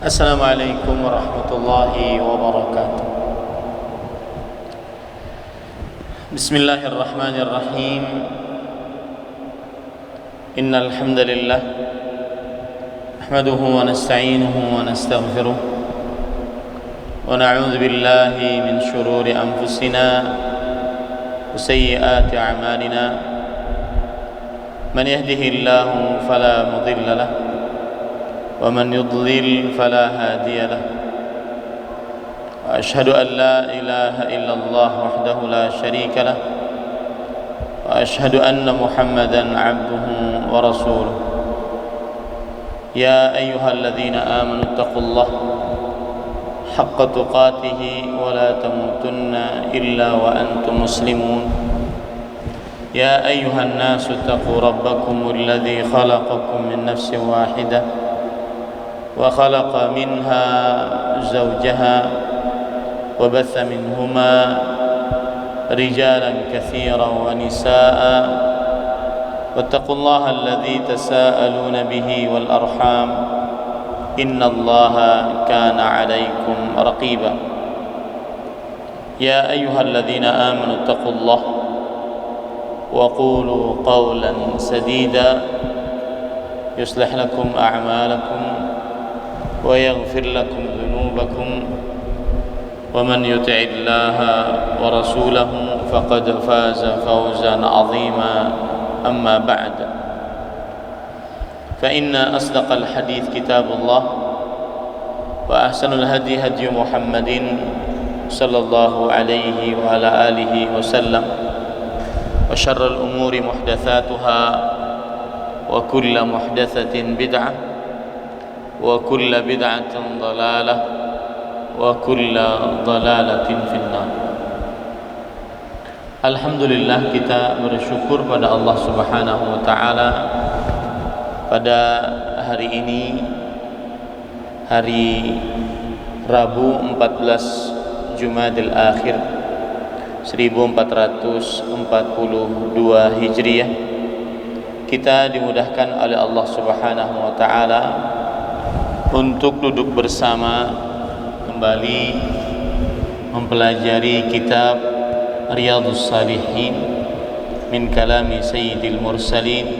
Assalamualaikum warahmatullahi wabarakatuh. Bismillahirrahmanirrahim. Innal hamdalillah nahmaduhu wa nasta'inuhu wa nastaghfiruh wa na'udzu billahi min shururi anfusina wa sayyiati a'malina. Man yahdihillahu fala mudilla lahu ومن يضلل فلا هادي له وأشهد أن لا إله إلا الله وحده لا شريك له وأشهد أن محمدا عبده ورسوله. يا أيها الذين آمنوا اتقوا الله حق تقاته ولا تموتن إلا وأنتم مسلمون. يا أيها الناس اتقوا ربكم الذي خلقكم من نفس واحدة وخلق منها زوجها وبث منهما رجالا كثيرا ونساء واتقوا الله الذي تساءلون به والأرحام إن الله كان عليكم رقيبا. يا أيها الذين آمنوا اتقوا الله وقولوا قولا سديدا يصلح لكم أعمالكم ويغفر لكم ذنوبكم ومن يطع الله ورسوله فقد فاز فوزا عظيما. أما بعد فإن أصدق الحديث كتاب الله وأحسن الهدي هدي محمد صلى الله عليه وعلى آله وسلم وشر الأمور محدثاتها وكل محدثة بدعة وكل بدعة ضلالة وكل ضلالة في النار. Alhamdulillah, kita bersyukur pada Allah Subhanahu wa taala pada hari ini, hari Rabu 14 Jumadil Akhir 1442 Hijriah, kita dimudahkan oleh Allah Subhanahu wa taala untuk duduk bersama kembali mempelajari kitab Riyadhus Shalihin min kalami Sayyidil Mursalin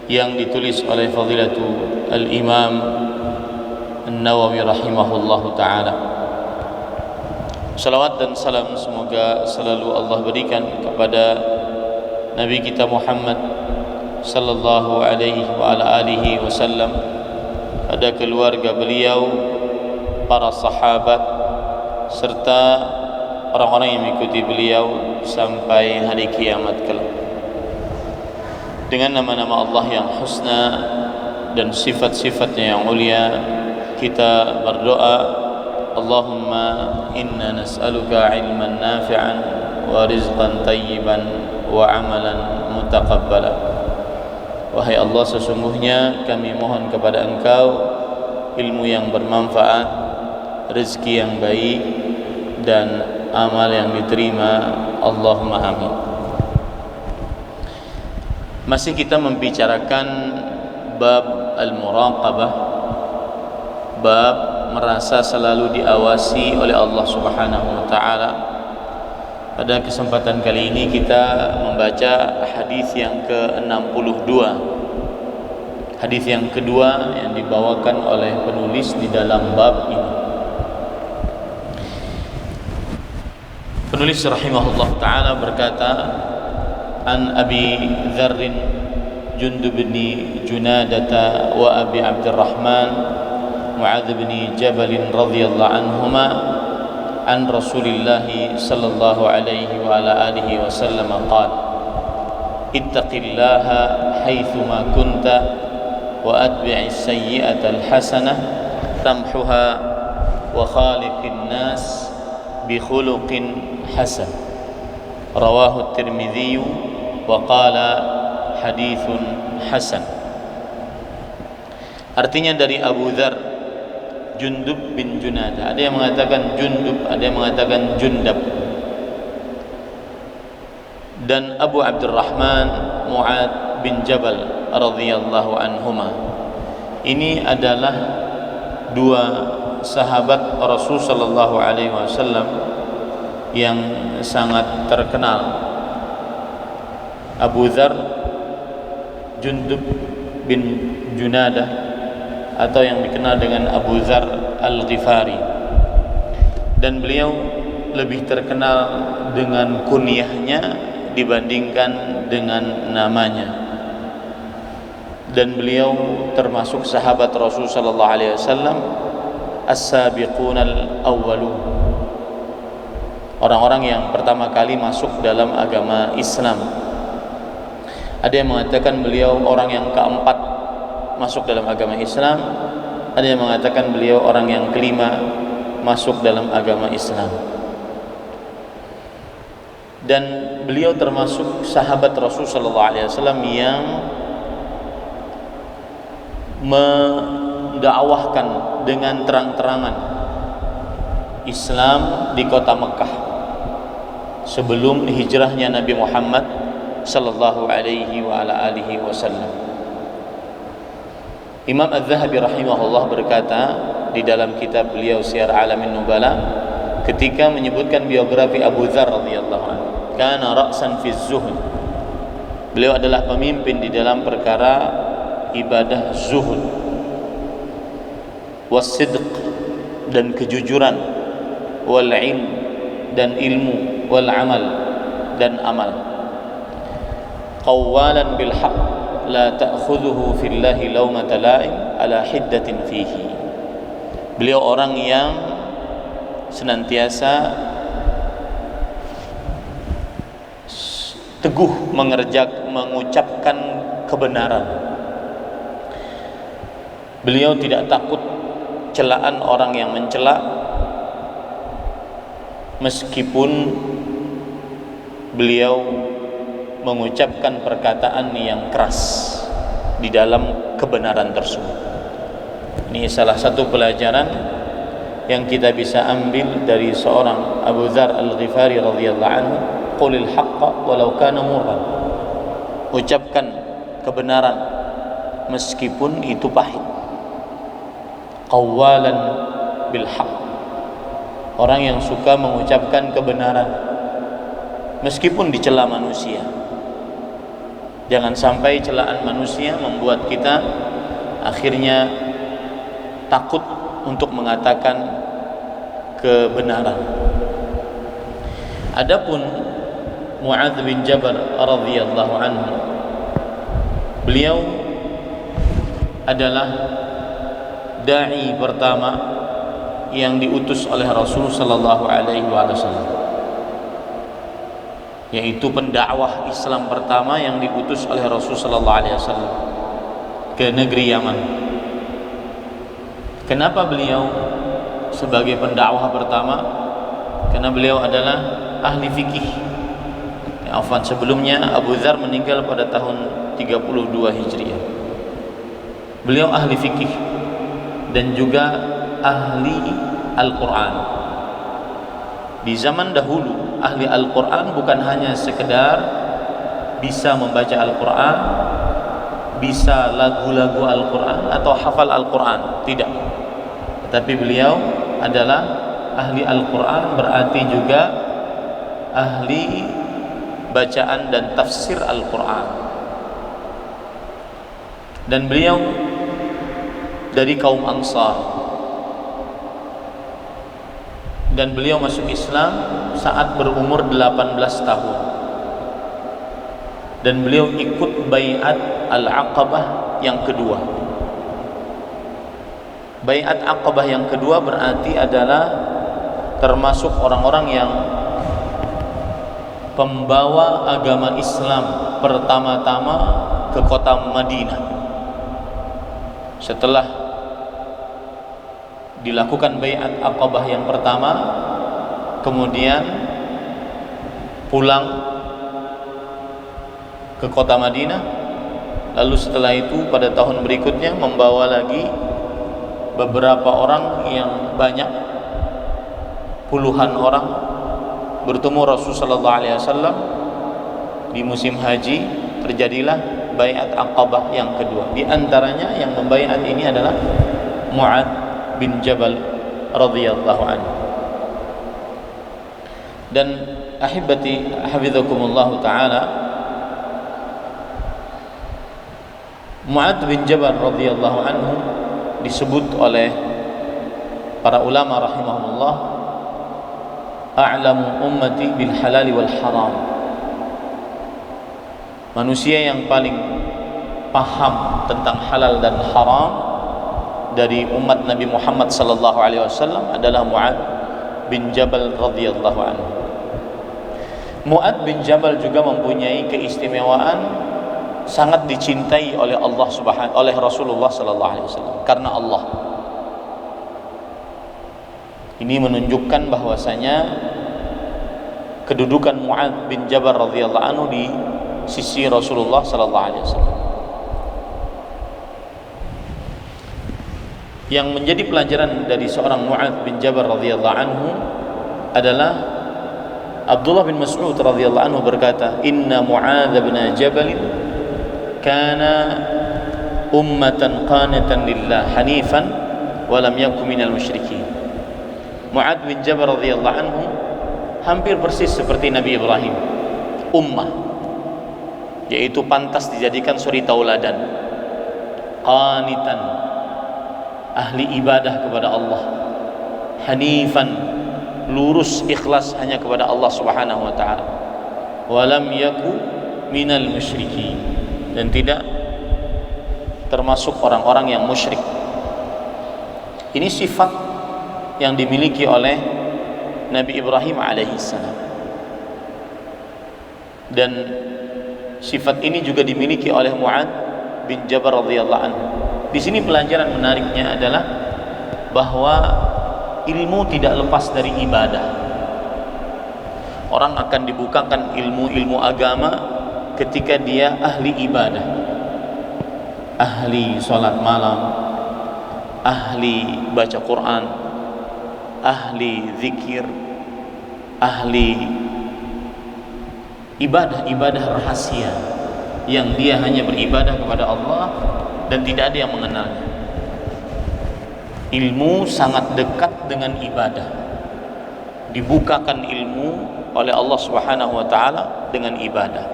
yang ditulis oleh Fadilatul Al-Imam An-Nawawi rahimahullahu ta'ala. Salawat dan salam semoga selalu Allah berikan kepada Nabi kita Muhammad sallallahu alaihi wa ala alihi wasallam, pada keluarga beliau, para sahabat, serta orang-orang yang mengikuti beliau sampai hari kiamat kelak. Dengan nama-nama Allah yang husna dan sifat-sifatnya yang mulia, kita berdoa, Allahumma inna nas'aluka ilman nafi'an wa rizqan tayyiban wa amalan mutaqabbala. Wahai Allah, sesungguhnya kami mohon kepada Engkau ilmu yang bermanfaat, rezeki yang baik, dan amal yang diterima. Allahumma amin. Masih kita membicarakan bab al-muraqabah, bab merasa selalu diawasi oleh Allah Subhanahu wa taala. Pada kesempatan kali ini kita membaca hadis yang ke-62. Hadis yang kedua yang dibawakan oleh penulis di dalam bab ini. Penulis rahimahullah taala berkata, An Abi Dzarr Jundub bin Junadata wa Abi Abdurrahman Mu'adz bin Jabal radhiyallahu anhuma an Rasulillah sallallahu alaihi wa ala alihi wasallam qala ittaqillaha haitsuma kunta wa atbi'is sayyi'ata alhasanah tamhuha wa khaliqin nas bi khuluqin hasan. Rawahu at-Tirmidzi wa qala haditsun hasan. Artinya dari Abu Dzar Jundub bin Junada. Ada yang mengatakan Jundub, ada yang mengatakan Jundab. Dan Abu Abdurrahman Mu'adz bin Jabal radhiyallahu anhuma. Ini adalah dua sahabat Rasul sallallahu alaihi wasallam yang sangat terkenal, Abu Dzar Jundub bin Junadah atau yang dikenal dengan Abu Dzar Al-Ghifari, dan beliau lebih terkenal dengan kunyahnya dibandingkan dengan namanya, dan beliau termasuk sahabat Rasul sallallahu alaihi wasallam as-sabiqunal awwalun, orang-orang yang pertama kali masuk dalam agama Islam. Ada yang mengatakan beliau orang yang keempat masuk dalam agama Islam, ada yang mengatakan beliau orang yang kelima masuk dalam agama Islam. Dan beliau termasuk sahabat Rasul sallallahu alaihi wasallam yang mendakwahkan dengan terang-terangan Islam di kota Mekah sebelum hijrahnya Nabi Muhammad sallallahu alaihi wa ala alihi wasallam. Imam Az-Zahabi rahimahullah berkata di dalam kitab beliau Syiar Alamin Nubala ketika menyebutkan biografi Abu Dzar radhiyallahu anhu, kana ra'san fi zuhud, beliau adalah pemimpin di dalam perkara ibadah zuhud, was-sidq dan kejujuran, wal ilm dan ilmu, wal amal dan amal, qawwalan bil haqq la ta'khudhuhu fillahi lawmata la'im ala hiddatin fihi. Beliau orang yang senantiasa teguh mengucapkan kebenaran. Beliau tidak takut celaan orang yang mencela, meskipun beliau mengucapkan perkataan yang keras di dalam kebenaran tersebut. Ini salah satu pelajaran yang kita bisa ambil dari seorang Abu Dzar Al-Ghifari radhiyallahu anhu, qulil haqqa walau kana murran, ucapkan kebenaran meskipun itu pahit. Qawwalan bil haqq, orang yang suka mengucapkan kebenaran meskipun dicela manusia. Jangan sampai celaan manusia membuat kita akhirnya takut untuk mengatakan kebenaran. Adapun Mu'adz bin Jabal radhiyallahu anhu, beliau adalah dai pertama yang diutus oleh Rasul sallallahu alaihi wasallam, yaitu pendakwah Islam pertama yang diutus oleh Rasul sallallahu alaihi wasallam ke negeri Yaman. Kenapa beliau sebagai pendakwah pertama? Karena beliau adalah ahli fikih. Sebelumnya Abu Dzar meninggal pada tahun 32 Hijriah. Beliau ahli fikih dan juga ahli Al-Quran. Di zaman dahulu ahli Al-Quran bukan hanya sekedar bisa membaca Al-Quran, bisa lagu-lagu Al-Quran atau hafal Al-Quran, tidak. Tetapi beliau adalah ahli Al-Quran, berarti juga ahli bacaan dan tafsir Al-Quran. Dan beliau dari kaum Ansar, dan beliau masuk Islam saat berumur 18 tahun, dan beliau ikut baiat Al-Aqabah yang kedua. Baiat Aqabah yang kedua berarti adalah termasuk orang-orang yang pembawa agama Islam pertama-tama ke kota Madinah. Setelah dilakukan baiat Aqabah yang pertama, kemudian pulang ke kota Madinah, lalu setelah itu pada tahun berikutnya membawa lagi beberapa orang yang banyak, puluhan orang, bertemu Rasul sallallahu alaihi wasallam di musim haji. Terjadilah baiat Aqabah yang kedua. Di antaranya yang membaiat ini adalah Mu'adz bin Jabal radhiyallahu anhu. Dan ahibati hafizakumullah taala, Mu'adz bin Jabal radhiyallahu anhu disebut oleh para ulama rahimahumullah a'lamu ummati bil halal wal haram, manusia yang paling paham tentang halal dan haram dari umat Nabi Muhammad sallallahu alaihi wasallam adalah Mu'adz bin Jabal radhiyallahu anhu. Mu'adz bin Jabal juga mempunyai keistimewaan, sangat dicintai oleh oleh Rasulullah sallallahu alaihi wasallam karena Allah. Ini menunjukkan bahwasanya kedudukan Mu'adz bin Jabal radhiyallahu anhu di sisi Rasulullah sallallahu alaihi wasallam. Yang menjadi pelajaran dari seorang Mu'adz bin Jabal radhiyallahu anhu adalah Abdullah bin Mas'ud radhiyallahu anhu berkata, "Inna Mu'adz bin Jabal kana ummatan qanatan lillah hanifan wa lam yakun minal musyrikin." Mu'adz bin Jabal radhiyallahu anhu hampir persis seperti Nabi Ibrahim, ummah, yaitu pantas dijadikan suri tauladan, qanitan, ahli ibadah kepada Allah, hanifan, lurus ikhlas hanya kepada Allah Subhanahu wa taala, wa lam yaku minal musyrikin, dan tidak termasuk orang-orang yang musyrik. Ini sifat yang dimiliki oleh Nabi Ibrahim alaihissalam, dan sifat ini juga dimiliki oleh Mu'adz bin Jabal radhiyallahu anhu. Di sini pelajaran menariknya adalah bahwa ilmu tidak lepas dari ibadah. Orang akan dibukakan ilmu-ilmu agama ketika dia ahli ibadah, ahli sholat malam, ahli baca Quran, ahli zikir, ahli ibadah-ibadah rahasia yang dia hanya beribadah kepada Allah dan tidak ada yang mengenalnya. Ilmu sangat dekat dengan ibadah. Dibukakan ilmu oleh Allah Subhanahu wa taala dengan ibadah.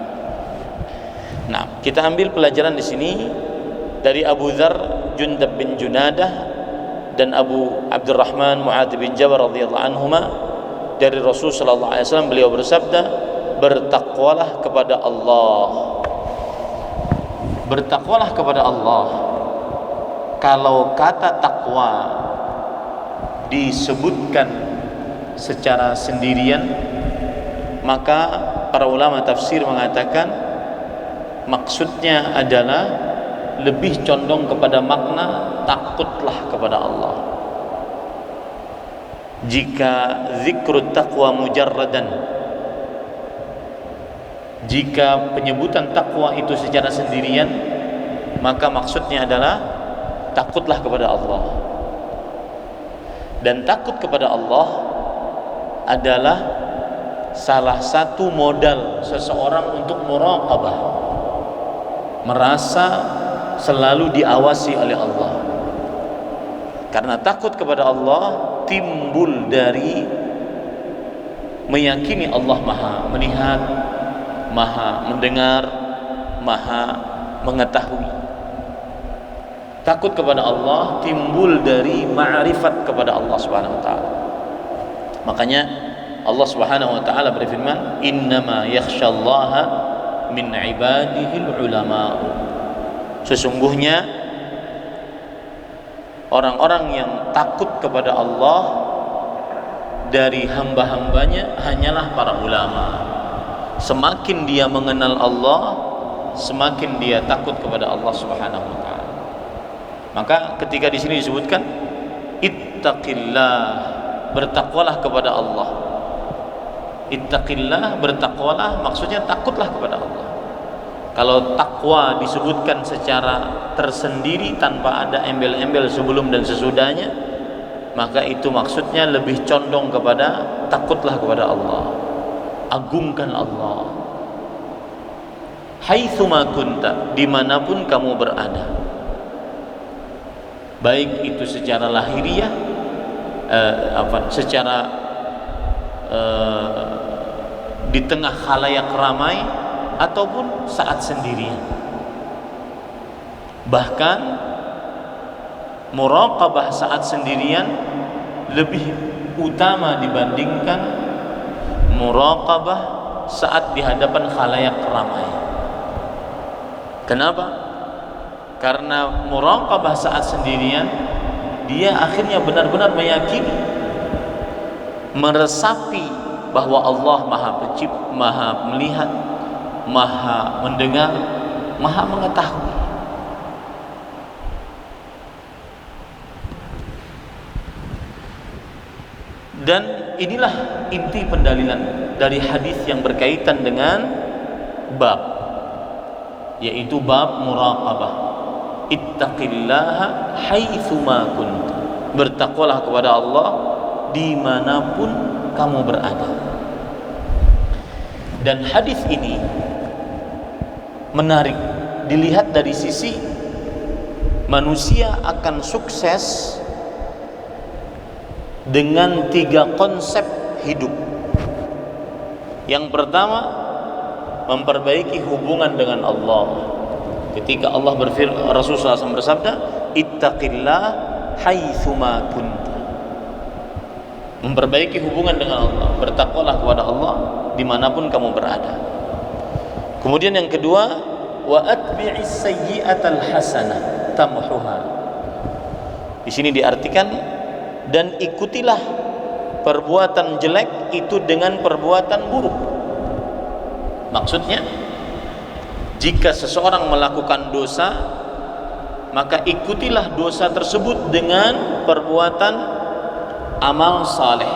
Nah, kita ambil pelajaran di sini dari Abu Dzar Jundab bin Junadah dan Abu Abdurrahman Mu'adz bin Jabal radhiyallahu anhuma dari Rasul sallallahu alaihi wasallam, beliau bersabda, "Bertakwalah kepada Allah." Bertakwalah kepada Allah. Kalau kata takwa disebutkan secara sendirian, maka para ulama tafsir mengatakan maksudnya adalah lebih condong kepada makna takutlah kepada Allah. Jika zikrut taqwa mujarradan, jika penyebutan takwa itu secara sendirian, maka maksudnya adalah takutlah kepada Allah. Dan takut kepada Allah adalah salah satu modal seseorang untuk muraqabah, merasa selalu diawasi oleh Allah. Karena takut kepada Allah timbul dari meyakini Allah Maha melihat, Maha mendengar, Maha mengetahui. Takut kepada Allah timbul dari ma'rifat kepada Allah Subhanahu wa taala. Makanya Allah Subhanahu wa taala berfirman, "Innama yakhsyallaha min ibadihil ulama." Sesungguhnya orang-orang yang takut kepada Allah dari hamba-hambanya hanyalah para ulama. Semakin dia mengenal Allah, semakin dia takut kepada Allah Subhanahu wa taala. Maka ketika di sini disebutkan ittaqillah, bertakwalah kepada Allah. Ittaqillah, bertakwalah, maksudnya takutlah kepada Allah. Kalau takwa disebutkan secara tersendiri tanpa ada embel-embel sebelum dan sesudahnya, maka itu maksudnya lebih condong kepada takutlah kepada Allah, agungkan Allah. Haitsuma kunta, dimanapun kamu berada, baik itu secara lahiriah, secara di tengah khalayak ramai ataupun saat sendirian. Bahkan muraqabah saat sendirian lebih utama dibandingkan muraqabah saat di hadapan khalayak ramai. Kenapa? Karena muraqabah saat sendirian dia akhirnya benar-benar meyakini, meresapi bahwa Allah Maha Pencipta, Maha melihat, Maha mendengar, Maha mengetahui. Dan inilah inti pendalilan dari hadis yang berkaitan dengan bab, yaitu bab muraqabah. Ittaqillaha haitsuma kunt. Bertakwalah kepada Allah dimanapun kamu berada. Dan hadis ini menarik dilihat dari sisi manusia akan sukses dengan 3 konsep hidup. Yang pertama, memperbaiki hubungan dengan Allah. Ketika Allah berfirman, Rasulullah SAW bersabda, ittaqillah haitsuma kunta. Memperbaiki hubungan dengan Allah, bertakwalah kepada Allah dimanapun kamu berada. Kemudian yang kedua, wa atbi'is sayyi'atal hasanah tamhuha. Di sini diartikan, dan ikutilah perbuatan jelek itu dengan perbuatan buruk. Maksudnya, jika seseorang melakukan dosa, maka ikutilah dosa tersebut dengan perbuatan amal saleh,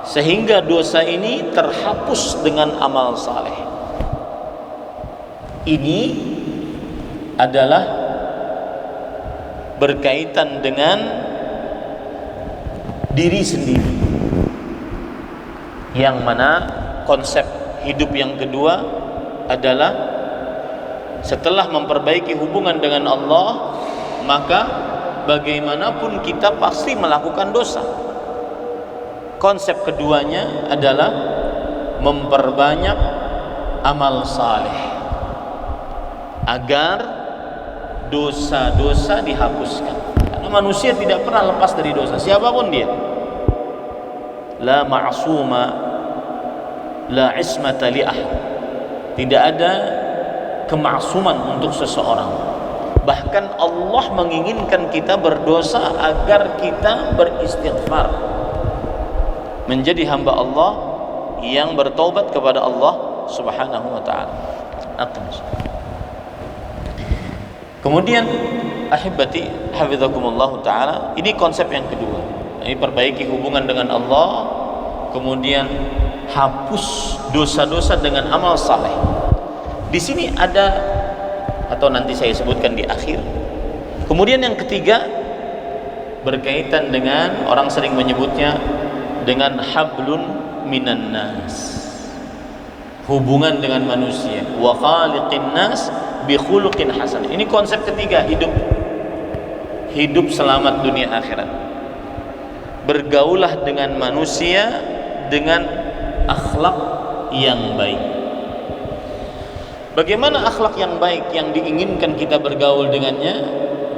sehingga dosa ini terhapus dengan amal saleh. Ini adalah berkaitan dengan diri sendiri, yang mana konsep hidup yang kedua adalah setelah memperbaiki hubungan dengan Allah, maka bagaimanapun kita pasti melakukan dosa. Konsep keduanya adalah memperbanyak amal saleh agar dosa-dosa dihapuskan. Karena manusia tidak pernah lepas dari dosa, siapapun dia. La ma'suma la ismata li ahad. Tidak ada kemaksuman untuk seseorang. Bahkan Allah menginginkan kita berdosa agar kita beristighfar, menjadi hamba Allah yang bertaubat kepada Allah Subhanahu wa taala. Kemudian ahibati hafizakumullah taala, ini konsep yang kedua. Ini perbaiki hubungan dengan Allah, kemudian hapus dosa-dosa dengan amal saleh. Di sini ada, atau nanti saya sebutkan di akhir. Kemudian yang ketiga berkaitan dengan, orang sering menyebutnya dengan hablun minan nas, hubungan dengan manusia. Wa khaliqin nas bi khuluqin hasan. Ini konsep ketiga hidup selamat dunia akhirat. Bergaulah dengan manusia dengan akhlak yang baik. Bagaimana akhlak yang baik yang diinginkan kita bergaul dengannya?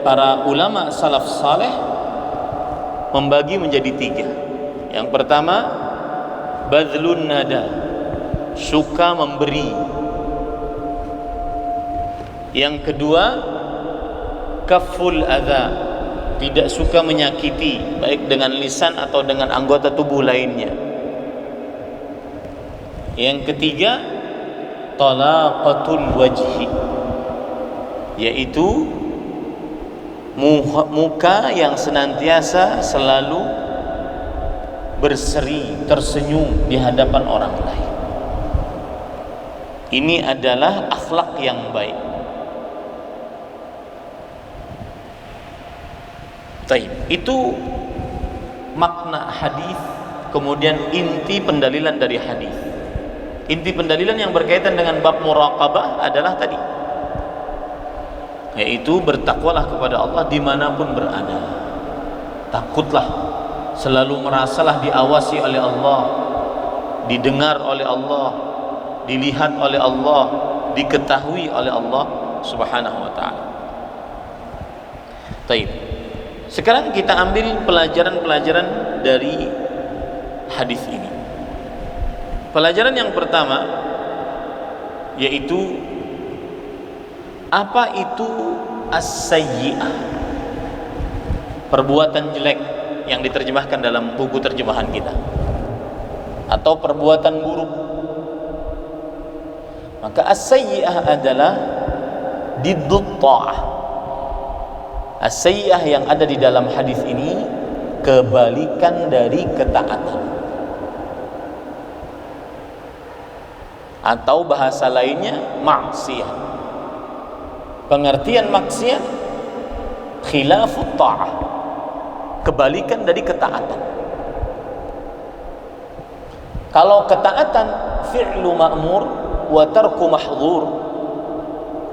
Para ulama salaf saleh membagi menjadi 3. Yang pertama, badlun nada, suka memberi. Yang kedua, kaful adza, tidak suka menyakiti, baik dengan lisan atau dengan anggota tubuh lainnya. Yang ketiga, talaqatul wajhi, yaitu muka yang senantiasa selalu berseri, tersenyum di hadapan orang lain. Ini adalah akhlak yang baik. Itu makna hadis, kemudian inti pendalilan dari hadis. Inti pendalilan yang berkaitan dengan bab muraqabah adalah tadi, yaitu bertakwalah kepada Allah dimanapun berada. Takutlah, selalu merasalah diawasi oleh Allah, didengar oleh Allah, dilihat oleh Allah, diketahui oleh Allah Subhanahu wa ta'ala. Baik. Sekarang kita ambil pelajaran-pelajaran dari hadis ini. Pelajaran yang pertama yaitu apa itu as-sayyi'ah, perbuatan jelek yang diterjemahkan dalam buku terjemahan kita, atau perbuatan buruk. Maka as-sayyi'ah adalah diddut ta'ah. As-sayyi'ah yang ada di dalam hadis ini kebalikan dari ketaatan, atau bahasa lainnya maksiat. Pengertian maksiat khilafut ta'ah, kebalikan dari ketaatan. Kalau ketaatan fi'lu ma'mur wa tarku mahdhur,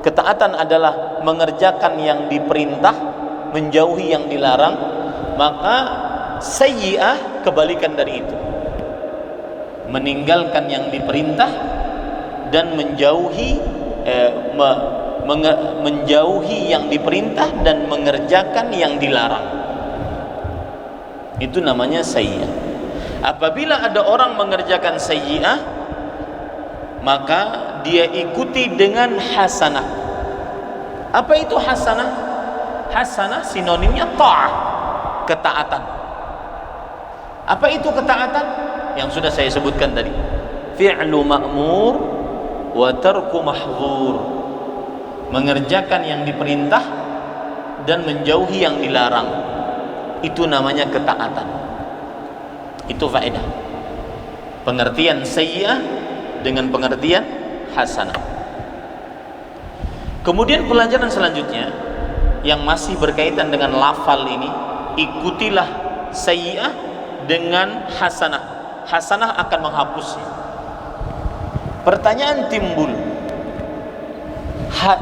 ketaatan adalah mengerjakan yang diperintah, menjauhi yang dilarang. Maka sayyi'ah kebalikan dari itu, meninggalkan yang diperintah dan menjauhi menjauhi yang diperintah dan mengerjakan yang dilarang. Itu namanya sayyi'ah. Apabila ada orang mengerjakan sayyi'ah, maka dia ikuti dengan hasanah. Apa itu hasanah? Hasanah sinonimnya ta'ah, ketaatan. Apa itu ketaatan? Yang sudah saya sebutkan tadi, fi'lu ma'mur wa tarku mahdhur, mengerjakan yang diperintah dan menjauhi yang dilarang. Itu namanya ketaatan. Itu faedah pengertian sayyi'ah dengan pengertian hasanah. Kemudian pelajaran selanjutnya yang masih berkaitan dengan lafal ini, ikutilah sayyi'ah dengan hasanah. Hasanah akan menghapusnya. Pertanyaan timbul,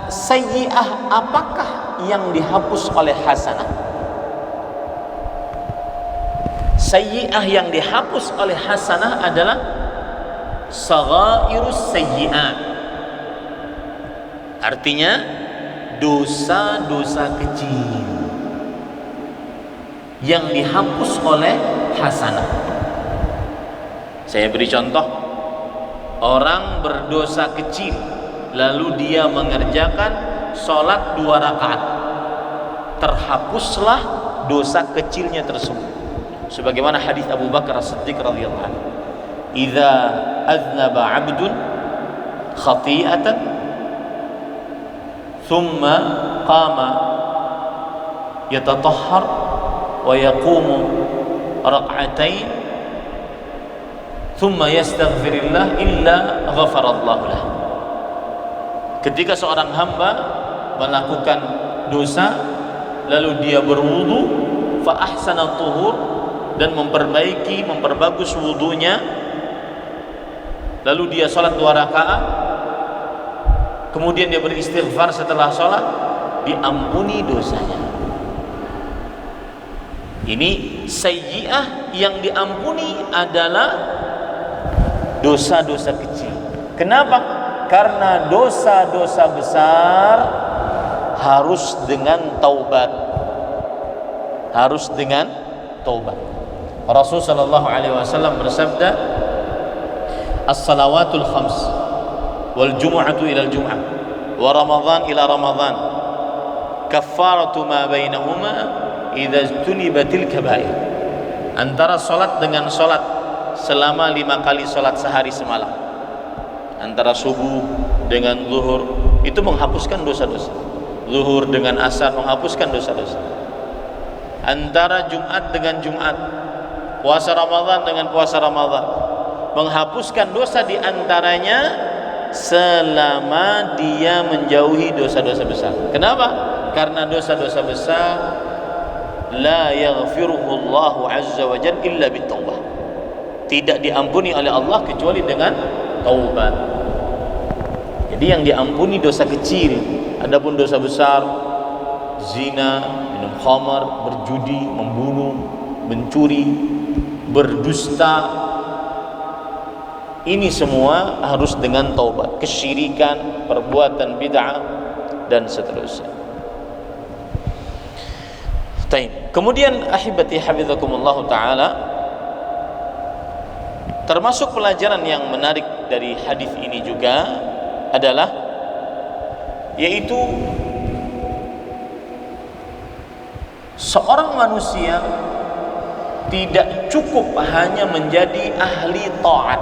sayyi'ah apakah yang dihapus oleh hasanah? Sayyi'ah yang dihapus oleh hasanah adalah saghairus sayyi'at, artinya dosa-dosa kecil yang dihapus oleh hasanah. Saya beri contoh, orang berdosa kecil lalu dia mengerjakan sholat 2 rakaat, terhapuslah dosa kecilnya tersebut, sebagaimana hadis Abu Bakar As-Siddiq radhiyallahu anhu, idza aznaba 'abdun khati'atan thumma qama yatatahhar wa yaqumu rak'atain thumma yastaghfirillah illa ghafarallahu lah. Ketika seorang hamba melakukan dosa lalu dia berwudu, fa ahsana tuhur, dan memperbagus wudunya, lalu dia sholat 2 rakaat, kemudian dia beristighfar setelah sholat, diampuni dosanya. Ini sayyi'ah yang diampuni adalah dosa-dosa kecil. Kenapa? Karena dosa-dosa besar harus dengan taubat. Harus dengan taubat. Rasul sallallahu alaihi wasallam bersabda, as-salawatul khams wal jumu'atu ila al-jum'ah wa ramadhan ila ramadhan kaffaratu ma bainahuma idza ijtunibatil kaba'ir. Antara salat dengan salat selama 5 kali salat sehari semalam, antara subuh dengan zuhur, itu menghapuskan dosa-dosa. Zuhur dengan asar menghapuskan dosa-dosa. Antara Jumat dengan Jumat, puasa Ramadan dengan puasa Ramadan, menghapuskan dosa di antaranya selama dia menjauhi dosa-dosa besar. Kenapa? Karena dosa-dosa besar la yaghfiruhu Allahu azza wa jalla illa bitaubah, tidak diampuni oleh Allah kecuali dengan taubat. Jadi yang diampuni dosa kecil Adapun dosa besar, zina, minum khamar, berjudi, membunuh, mencuri, berdusta, ini semua harus dengan taubat. Kesyirikan, perbuatan bid'ah, dan seterusnya. Kemudian ahibati hafizakumullah ta'ala, termasuk pelajaran yang menarik dari hadis ini juga adalah, yaitu seorang manusia tidak cukup hanya menjadi ahli taat,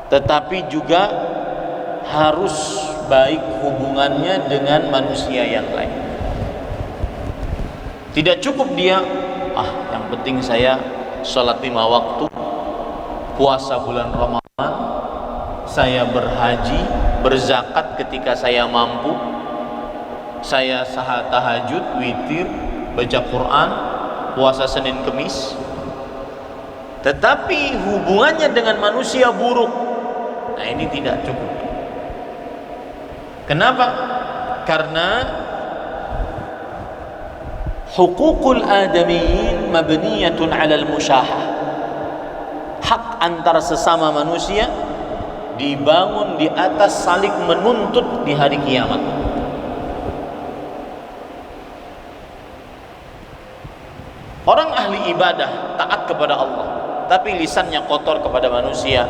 tetapi juga harus baik hubungannya dengan manusia yang lain. Tidak cukup dia, yang penting saya sholat 5 waktu, puasa bulan Ramadan, saya berhaji, berzakat ketika saya mampu, saya tahajud, witir, baca Quran, puasa Senin Kemis, tetapi hubungannya dengan manusia buruk. Nah, ini tidak cukup. Kenapa? Karena hukukul adamiyyin mabniyatun 'alal musyahah. Hak antara sesama manusia dibangun di atas saling menuntut di hari kiamat. Orang ahli ibadah taat kepada Allah, tapi lisannya kotor kepada manusia,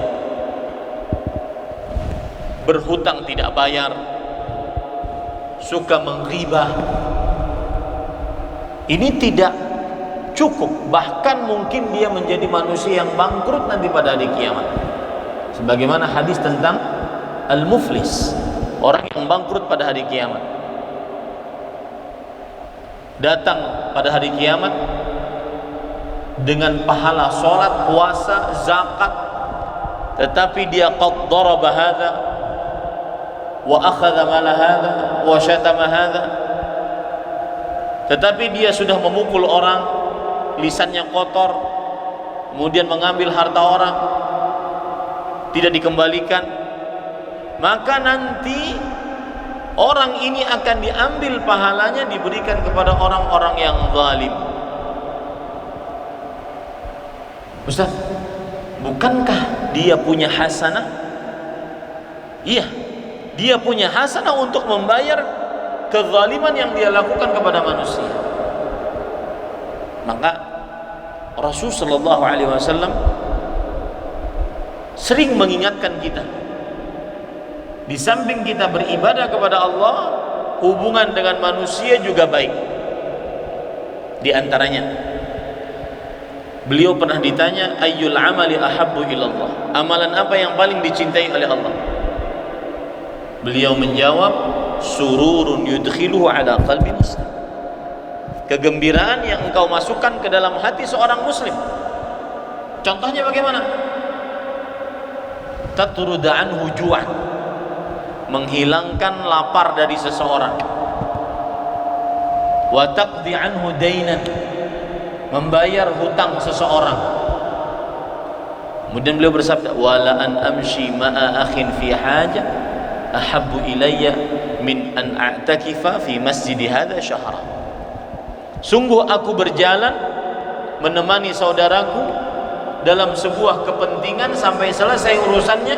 berhutang tidak bayar, suka menggibah, ini tidak cukup. Bahkan mungkin dia menjadi manusia yang bangkrut nanti pada hari kiamat. Sebagaimana hadis tentang al-muflis, orang yang bangkrut pada hari kiamat. Datang pada hari kiamat dengan pahala sholat, puasa, zakat, tetapi dia qad daraba hadha wa akhadha mala hadha wa syatama hadha, tetapi dia sudah memukul orang, lisannya kotor, kemudian mengambil harta orang, tidak dikembalikan, maka nanti orang ini akan diambil pahalanya, diberikan kepada orang-orang yang zalim. Ustaz, bukankah dia punya hasanah? Iya, dia punya hasanah untuk membayar kezaliman yang dia lakukan kepada manusia. Maka Rasulullah SAW sering mengingatkan kita, di samping kita beribadah kepada Allah, hubungan dengan manusia juga baik. Di antaranya, beliau pernah ditanya, ayyul amali ahabbu ilallah, amalan apa yang paling dicintai oleh Allah? Beliau menjawab, sururun yudkhiluhu ala qalbi muslim, kegembiraan yang engkau masukkan ke dalam hati seorang muslim. Contohnya bagaimana? Tatrud anhu ju'an, menghilangkan lapar dari seseorang. Wa taqdi anhu dainan, membayar hutang seseorang. Kemudian beliau bersabda, wala an amshi ma'a akhin fi haja ahabbu ilayya min an a'takifa fi masjid hadha syahra. Sungguh aku berjalan menemani saudaraku dalam sebuah kepentingan sampai selesai urusannya,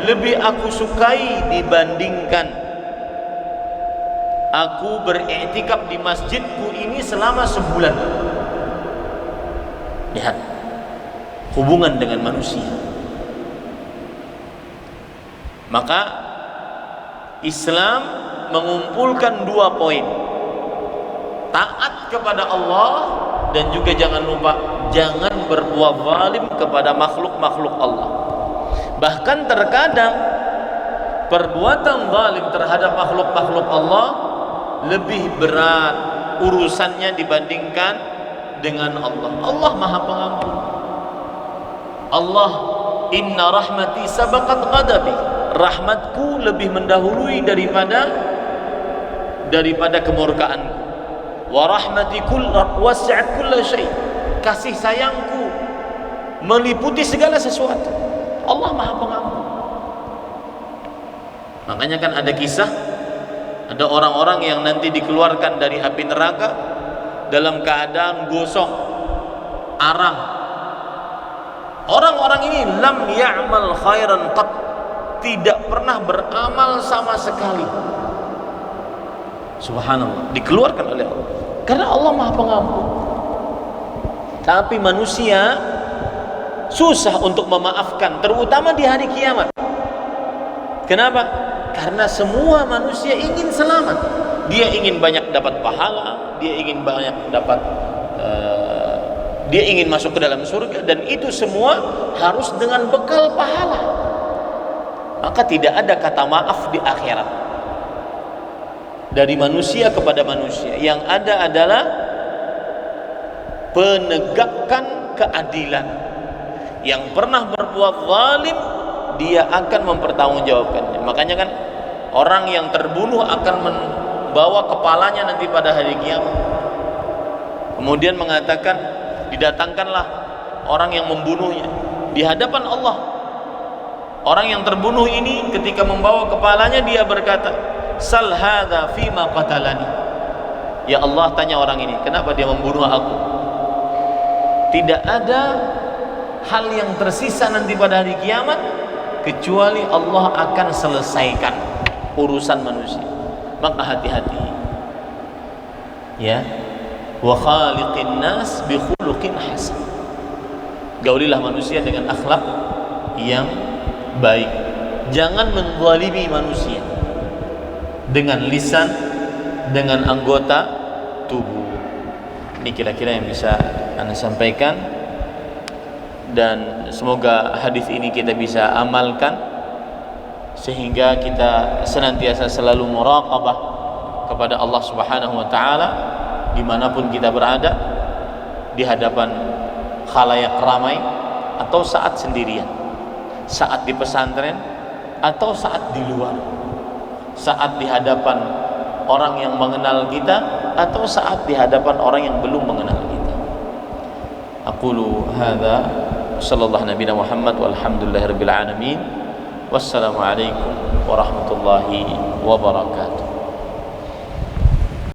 lebih aku sukai dibandingkan aku beriktikaf di masjidku ini selama sebulan. Lihat hubungan dengan manusia. Maka Islam mengumpulkan 2 poin, taat kepada Allah, dan juga jangan lupa jangan berbuat zalim kepada makhluk-makhluk Allah. Bahkan terkadang perbuatan zalim terhadap makhluk-makhluk Allah lebih berat urusannya dibandingkan dengan Allah. Allah Maha Pengampun. Allah, inna rahmati sabaqat ghadabi, rahmatku lebih mendahului daripada kemurkaanku. Wa rahmati wasi'at kulla syai, kasih sayangku meliputi segala sesuatu. Allah Maha Pengampun. Makanya kan ada kisah, ada orang-orang yang nanti dikeluarkan dari api neraka dalam keadaan gosong, arang. Orang-orang ini lam ya'mal khairan qat, tidak pernah beramal sama sekali. Subhanallah, dikeluarkan oleh Allah karena Allah Maha Pengampun. Tapi manusia susah untuk memaafkan, terutama di hari kiamat. Kenapa? Karena semua manusia ingin selamat. Dia ingin banyak dapat pahala, dia ingin banyak dapat dia ingin masuk ke dalam surga, dan itu semua harus dengan bekal pahala. Maka tidak ada kata maaf di akhirat dari manusia kepada manusia. Yang ada adalah penegakan keadilan. Yang pernah berbuat zalim, dia akan mempertanggungjawabkannya. Makanya kan orang yang terbunuh akan membawa kepalanya nanti pada hari kiamat, kemudian mengatakan, didatangkanlah orang yang membunuhnya di hadapan Allah. Orang yang terbunuh ini ketika membawa kepalanya, dia berkata, sal hadza fima qatalani. Ya Allah, tanya orang ini, kenapa dia membunuh aku? Tidak ada hal yang tersisa nanti pada hari kiamat kecuali Allah akan selesaikan urusan manusia. Maka hati-hati ya. Wa khaliqin nas bi khuluqin hasan. Gaulilah manusia dengan akhlak yang baik. Jangan menzalimi manusia dengan lisan, dengan anggota tubuh. Ini kira-kira yang bisa Anda sampaikan, dan semoga hadis ini kita bisa amalkan sehingga kita senantiasa selalu muraqabah kepada Allah Subhanahu wa taala dimanapun kita berada, di hadapan khalayak ramai atau saat sendirian, saat di pesantren atau saat di luar, saat di hadapan orang yang mengenal kita atau saat di hadapan orang yang belum mengenal kita. Aqulu hadza sallallahu nabi Muhammad walhamdulillahirabbil alamin. Wassalamualaikum warahmatullahi wabarakatuh.